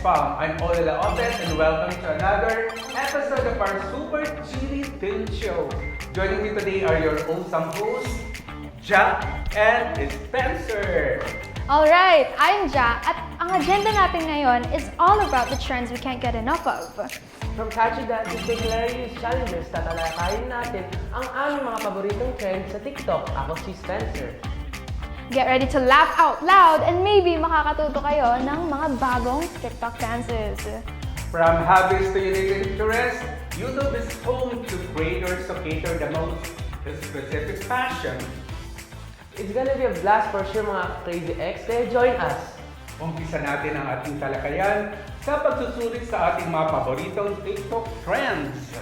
Fam. I'm Olala Opez and welcome to another episode of our Super Chili Film Show. Joining me today are your awesome hosts, Jack and Spencer. Alright, I'm Ja at ang agenda natin ngayon is all about the trends we can't get enough of. From catchy dances to hilarious challenges, tatalakayin natin ang aming mga paboritong trends sa TikTok. Ako si Spencer. Get ready to laugh out loud and maybe makakatuto kayo ng mga bagong TikTok dances. From hobbies to unique interests, YouTube is home to creators to cater the most specific passion. It's gonna be a blast for sure mga Crazy X, kaya join us! Umpisa natin ang ating talakayan sa pagsusulit sa ating mga paboritong TikTok trends.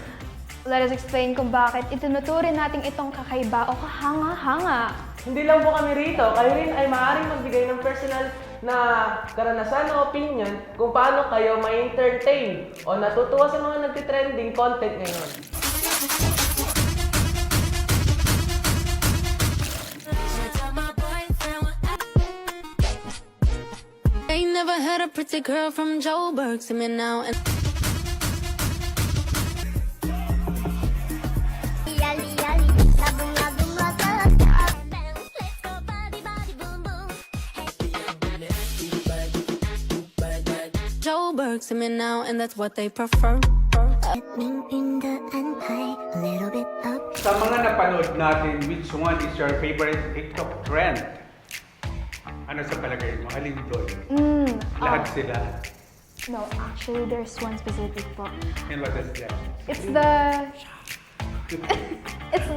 Let us explain kung bakit itinuturin natin itong kakaiba o kahanga-hanga. Hindi lang po kami rito, kayo rin ay maaaring magbigay ng personal na karanasan o opinion kung paano kayo ma-entertain o natutuwa sa mga nagtitrending content ngayon. Ain't never had a pretty girl from Joburg to me now and Joburg to me now and that's what they prefer. Sa mga napanood natin, which one is your favorite TikTok trend? Ano sa palagay mo? Alin doon? Lahat sila. No, actually there's one specific po. And what is that? It's the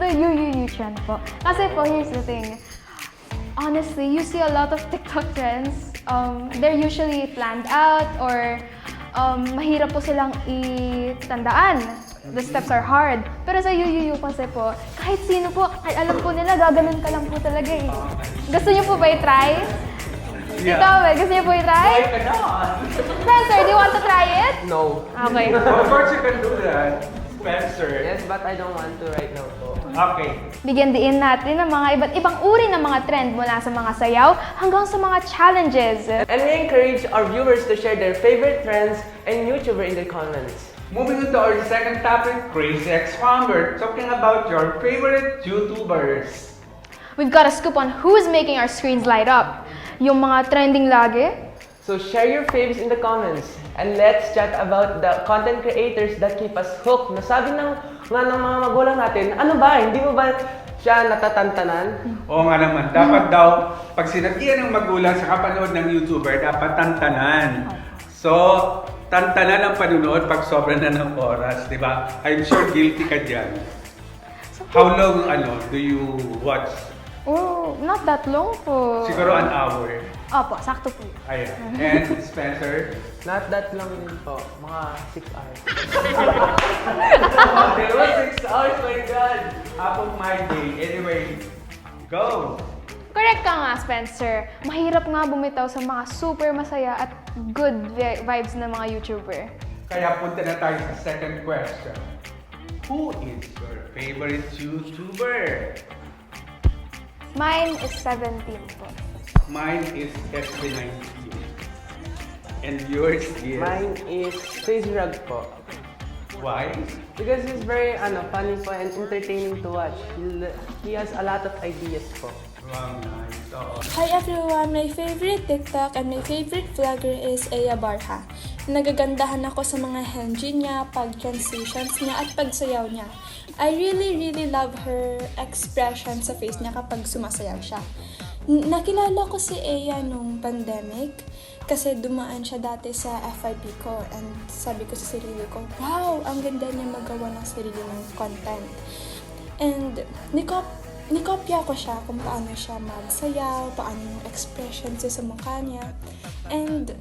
you trend po. Kasi po, here's the thing. Honestly, you see a lot of TikTok trends. They're usually planned out or mahirap po silang itandaan. The steps are hard. Pero sa you kasi po, kahit sino po, alam po nila, gaganon ka lang po talaga eh. Gusto niyo po ba i-try? Ikaw ba? Gusto niyo po i-try? Spencer, do you want to try it? No. Okay. Of course you can do that, Spencer. Yes, but I don't want to right now po. Okay. Bigyan diin natin ng mga iba't ibang uri ng mga trend mula sa mga sayaw hanggang sa mga challenges. And we encourage our viewers to share their favorite trends and YouTuber in the comments. Moving on to our second topic, Crazy X-Farmer, talking about your favorite YouTubers. We've got a scoop on who's making our screens light up. Yung mga trending lagi. So share your faves in the comments and let's chat about the content creators that keep us hooked. Nasabi ng mga magulang natin, ano ba, hindi mo ba siya natatantanan? Oo nga naman, dapat daw, pag sinabihan ng magulang sa kapanood ng YouTuber, dapat tantanan. So, tantanan ang panunood pag sobra na ng oras, di ba? I'm sure guilty ka dyan. How long, do you watch? Oh, not that long po. Siguro an hour. Opo, sakto po. Ayan. And Spencer? Not that long din po, mga 6 hours. Okay, 6 hours, my God! Half of my day. Anyway, go! Correct ka nga, Spencer. Mahirap nga bumitaw sa mga super masaya at good vibes ng mga YouTuber. Kaya punta na tayo sa second question. Who is your favorite YouTuber? Mine is 17 po. Mine is SB19. And yours is? Mine is Crazy Rug po. Why? Because he's very funny po and entertaining to watch. He has a lot of ideas po. Wow, nice. Oo. Hi everyone! My favorite TikTok and my favorite vlogger is Aya Barha. Nagagandahan ako sa mga henji niya, pag-transitions niya at pagsayaw niya. I really love her expression sa face niya kapag sumasayaw siya. Nakilala ko si Aya nung pandemic kasi dumaan siya dati sa FYP ko and sabi ko sa sarili ko, wow! Ang ganda niya magawa ng sarili ng content. And nikopya ko siya kung paano siya magsayaw, paano yung expression sa mukha niya. And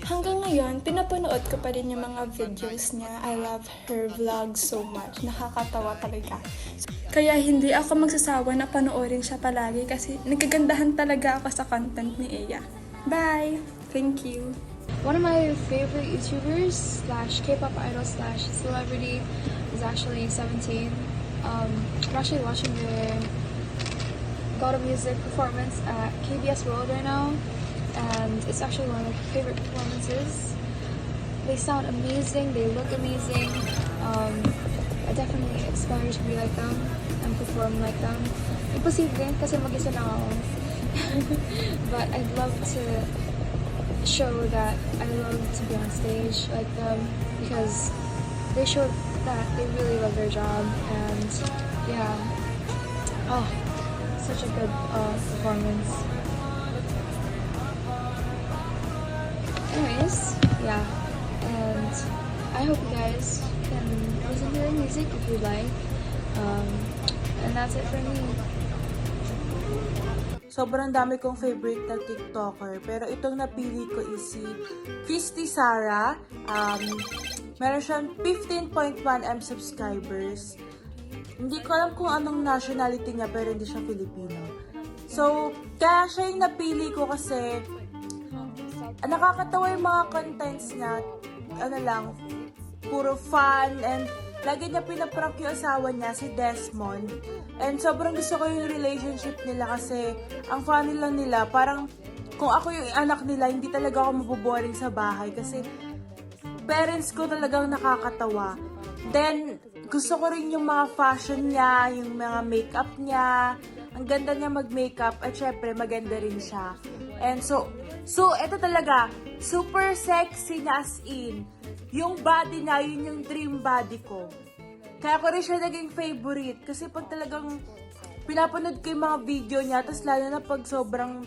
hanggang ngayon, pinapanood ko pa rin yung mga videos niya. I love her vlogs so much. Nakakatawa talaga. Kaya hindi ako magsasawa na panoorin siya palagi kasi nagagandahan talaga ako sa content ni Aya. Bye! Thank you! One of my favorite YouTubers slash K-pop idol slash celebrity is actually 17. I'm actually watching their God of Music performance at KBS World right now, and it's actually one of my favorite performances. they sound amazing, they look amazing. I definitely aspire to be like them and perform like them. Imposible kasi mag-isa lang ako. But I'd love to show that I love to be on stage like them because they showed that they really love their job, and yeah, oh, such a good performance. Anyways, yeah, and I hope you guys can listen to their music if you'd like, and that's it for me. Sobrang dami kong favorite na TikToker. Pero itong napili ko is si Christy Sara. Meron siyang 15.1M subscribers. Hindi ko alam kung anong nationality niya, pero hindi siya Filipino. So, kaya siya yung napili ko kasi nakakatawa yung mga contents niya. Ano lang, puro fun, and lagi niya pinaprank yung asawa niya, si Desmond. And sobrang gusto ko yung relationship nila kasi ang funny lang nila. Parang kung ako yung anak nila, hindi talaga ako maboboring sa bahay kasi parents ko talagang nakakatawa. Then, gusto ko rin yung mga fashion niya, yung mga makeup niya. Ang ganda niya mag-makeup at syempre maganda rin siya. And so ito talaga, super sexy niya as in. Yung body niya, yun yung dream body ko. Kaya ko rin siya naging favorite. Kasi pag talagang pinapanood ko yung mga video niya, tapos lalo na pag sobrang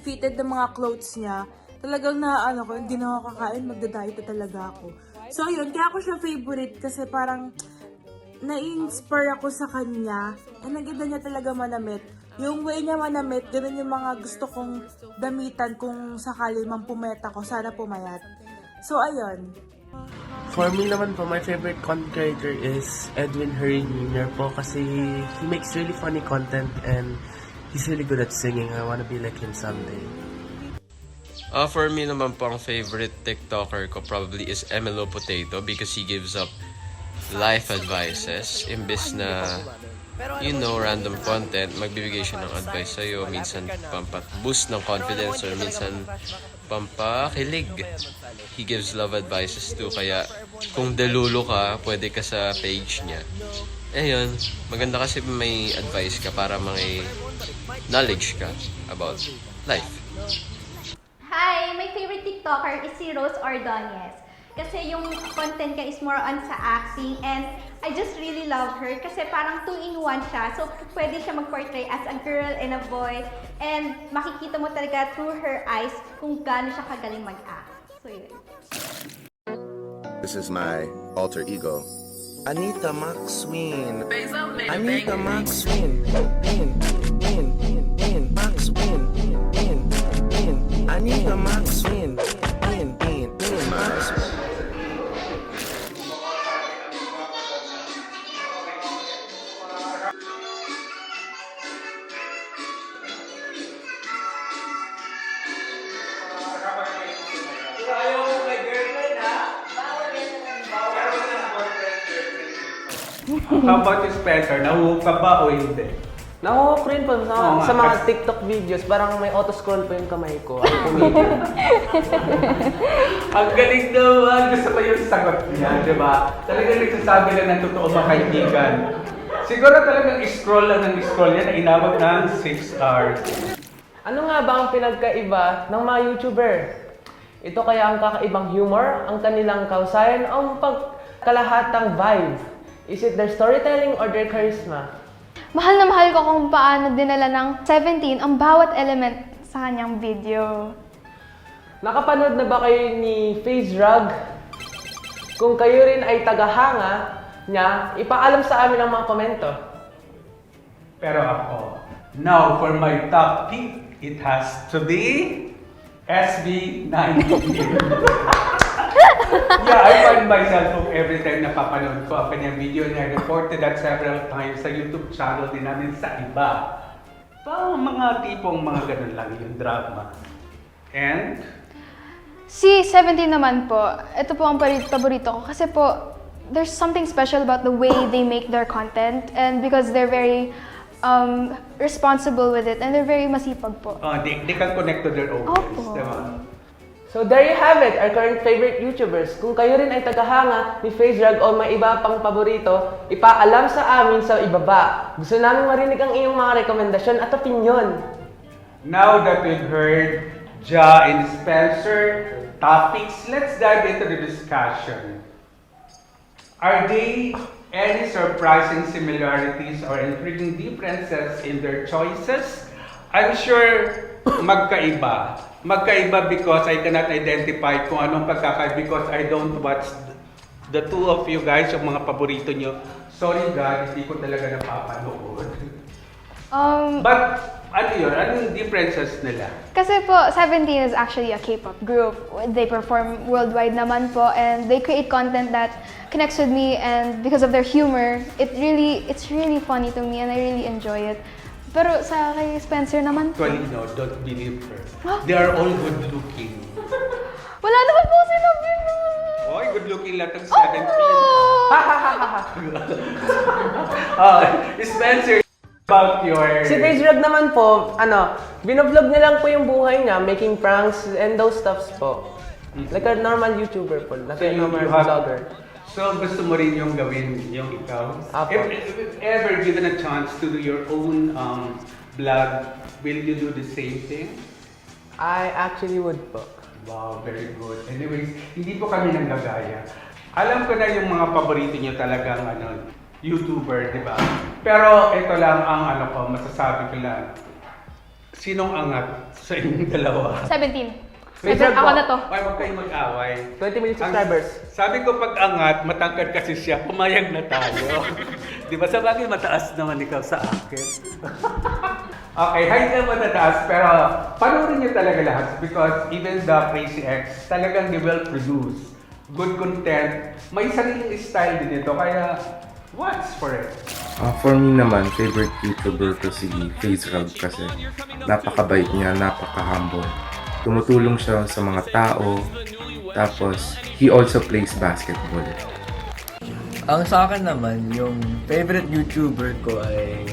fitted ng mga clothes niya, talagang hindi na ako kakain, magda-diet na talaga ako. So yun, kaya ko siya favorite kasi parang na-inspire ako sa kanya. And ang ganda niya talaga manamit. Yung way niya manamit, ganun yung mga gusto kong damitan kung sakali mang pumeta ko. Sana pumayat. So ayun. For me naman po, my favorite content creator is Edwin Herring Jr. po kasi he makes really funny content and he's really good at singing. I wanna be like him someday. For me naman po, ang favorite TikToker ko probably is Emelo Potato because he gives up life advices. Imbes na, random content, magbibigay siya ng advice sa'yo. Minsan pampa-boost ng confidence or minsan pampakilig. He gives love advices too. Kaya kung delulo ka, pwede ka sa page niya. Ayun, maganda kasi may advice ka para may knowledge ka about life. Hi! My favorite TikToker is si Rose Ordonez. Kasi yung content niya is more on sa acting and I just really love her kasi parang 2-in-1 siya. So, pwede siya mag-portray as a girl and a boy and makikita mo talaga through her eyes kung gaano siya kagaling mag-act. So, yun. This is my alter ego. Anita Maxwin. Anita Maxwin. Maxwin. Anita Maxwin. Maxwin. How about you, Spencer? Nahuhulog ka ba o hindi? Nakuha rin po Oo nga, sa mga kasi- TikTok videos. Parang may auto-scroll po yung kamay ko. Ang comedian. Ang galing naman! Gusto ko yung sagot niya, di ba? Talagang nagsasabi lang ng totoo mga kaibigan. Siguro talagang scroll lang ng scroll yan na inabot ng 6 hours. Ano nga ba ang pinagkaiba ng mga YouTuber? Ito kaya ang kakaibang humor, ang kanilang kausayan, o ang pagkalahatang vibe? Is it their storytelling or their charisma? Mahal na mahal ko kung paano dinala ng 17 ang bawat element sa kanyang video. Nakapanood na ba kayo ni FaZe Rug? Kung kayo rin ay tagahanga niya, ipaalam sa amin ang mga komento. Pero ako, now for my top pick, it has to be SB19. Yeah, I find myself hooked every time napapanood ko ang kanyang video and I reported that several times sa YouTube channel din namin sa iba. Parang mga tipong mga ganun lang yung drama. And Si 17 naman po, ito po ang paborito ko kasi po, there's something special about the way they make their content and because they're very responsible with it and they're very masipag po. they can connect to their audience, Opo. diba? So there you have it, our current favorite YouTubers. Kung kayo rin ay tagahanga ni FaceRug o may iba pang paborito, ipaalam sa amin sa ibaba. Gusto namin marinig ang iyong mga rekomendasyon at opinyon. Now that we've heard Ja and Spencer topics, let's dive into the discussion. Are they any surprising similarities or intriguing differences in their choices? I'm sure magkaiba. Magkaiba because I cannot identify kung anong pagkakaiba because I don't watch the two of you guys, yung mga paborito nyo. Sorry God, hindi ko talaga napapanood. But ano yun? Anong differences nila? Kasi po, 17 is actually a K-pop group. They perform worldwide naman po and they create content that connects with me, and because of their humor, it's really funny to me and I really enjoy it. Pero sa kay Spencer naman po, Actually, no, don't believe her. They are all good looking. wala naman po sinabi. Oy, good looking lahat ng 17. Spencer, about your... Si FaceRug naman po, binoblog niya lang po yung buhay niya, making pranks and those stuffs po. Like a normal YouTuber po, like a normal vlogger. So, gusto mo rin yung gawin yung ikaw? Apo. If ever given a chance to do your own vlog, will you do the same thing? I actually would po. Wow, very good. Anyways, hindi po kami nanggagaya. Alam ko na yung mga paborito niyo talagang YouTuber, di ba? Pero ito lang ang masasabi ko lang. Sinong angat sa inyong dalawa? 17. FaceRug Ako po. na to. Ay, huwag kayong mag-away. 20 million subscribers. Sabi ko pag angat, matangkad kasi siya, pumayag na tayo. Di ba? Sa bagay, mataas naman ikaw sa akin. Okay, height na matataas, pero panoorin niyo talaga lahat because even the Crazy X, talagang they will produce good content. May sariling style din ito, kaya watch for it. For me naman, favorite YouTuber ko si FaceRug kasi napakabait niya, napaka-humble. Tumutulong siya sa mga tao, tapos he also plays basketball. Ang sa akin naman, yung favorite YouTuber ko ay,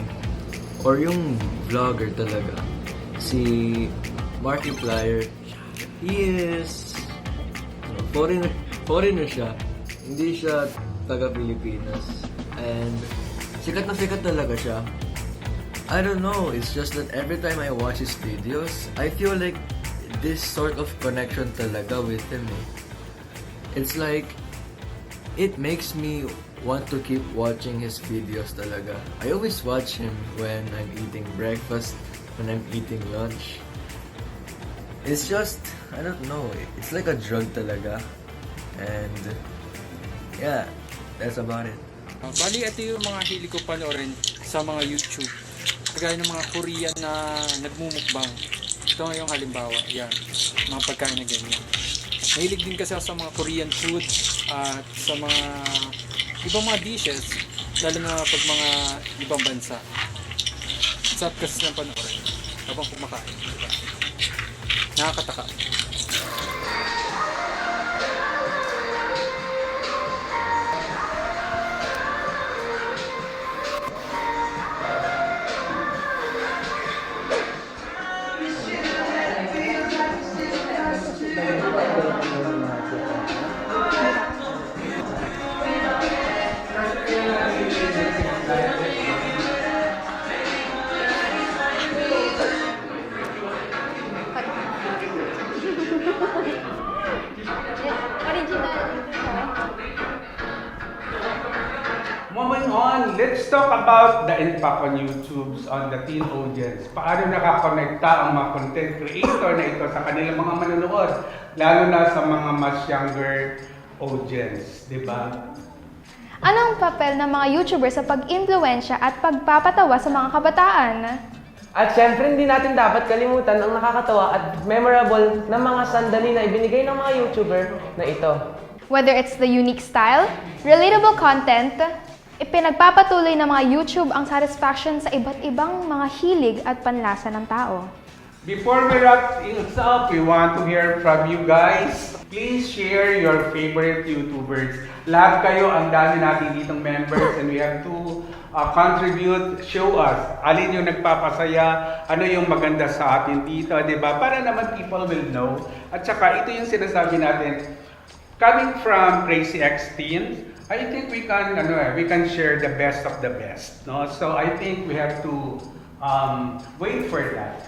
or yung vlogger talaga, si Markiplier. He is, foreigner siya. Hindi siya taga-Pilipinas. And sikat na sikat talaga siya. I don't know, it's just that every time I watch his videos, I feel like this sort of connection talaga with him. It's like, it makes me want to keep watching his videos talaga. I always watch him when I'm eating breakfast, when I'm eating lunch. It's just, I don't know, it's like a drug talaga. And yeah, that's about it. Bali, ito yung mga hilig ko panoorin sa mga YouTube. Kagaya ng mga Korean na nagmumukbang. Ito nga yung halimbawa, yan, mga pagkain na ganyan. Mahilig din kasi ako sa mga Korean food at sa mga ibang mga dishes, lalo na pag mga ibang bansa. Sarap kasi ng panoorin habang kumakain, diba? Nakakataka. Moving on, let's talk about the impact on YouTube on the teen audience. Paano nakakonekta ang mga content creator na ito sa kanilang mga manonood, lalo na sa mga mas younger audience, di ba? Anong papel ng mga YouTuber sa pag-impluwensya at pagpapatawa sa mga kabataan? At syempre, hindi natin dapat kalimutan ang nakakatawa at memorable na mga sandali na ibinigay ng mga YouTuber na ito. Whether it's the unique style, relatable content, ipinagpapatuloy ng mga YouTube ang satisfaction sa iba't ibang mga hilig at panlasa ng tao. Before we wrap things up, we want to hear from you guys. Please share your favorite YouTubers. Lahat kayo, ang dami natin ditong members and we have two contribute, show us. Alin yung nagpapasaya, ano yung maganda sa atin dito, di ba? Para naman people will know. At saka ito yung sinasabi natin, coming from Crazy X Teens, I think we can share the best of the best. No? So I think we have to wait for that.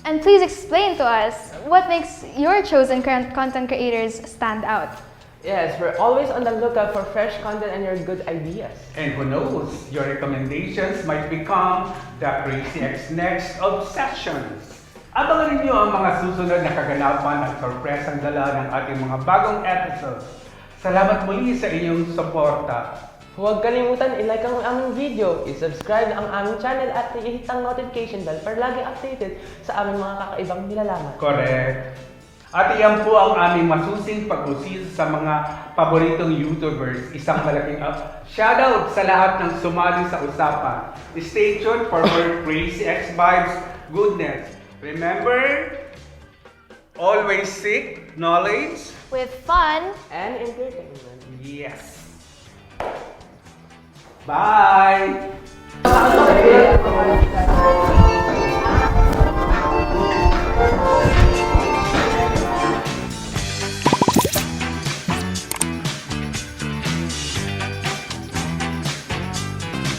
And please explain to us what makes your chosen content creators stand out. Yes, we're always on the lookout for fresh content and your good ideas. And who knows, your recommendations might become the Crazy X Next Obsessions. Abangan ninyo ang mga susunod na kaganapan at sorpresang dala ng ating mga bagong episodes. Salamat muli sa inyong suporta. Huwag kalimutan i-like ang aming video, i-subscribe ang aming channel at i-hit ang notification bell para lagi updated sa aming mga kakaibang nilalaman. Correct. At iyan po ang aming masusing pag-usil sa mga paboritong YouTubers. Isang malaking shoutout sa lahat ng sumali sa usapan. Stay tuned for more Crazy X Vibes goodness. Remember, always seek knowledge With fun And entertainment. Yes. Bye.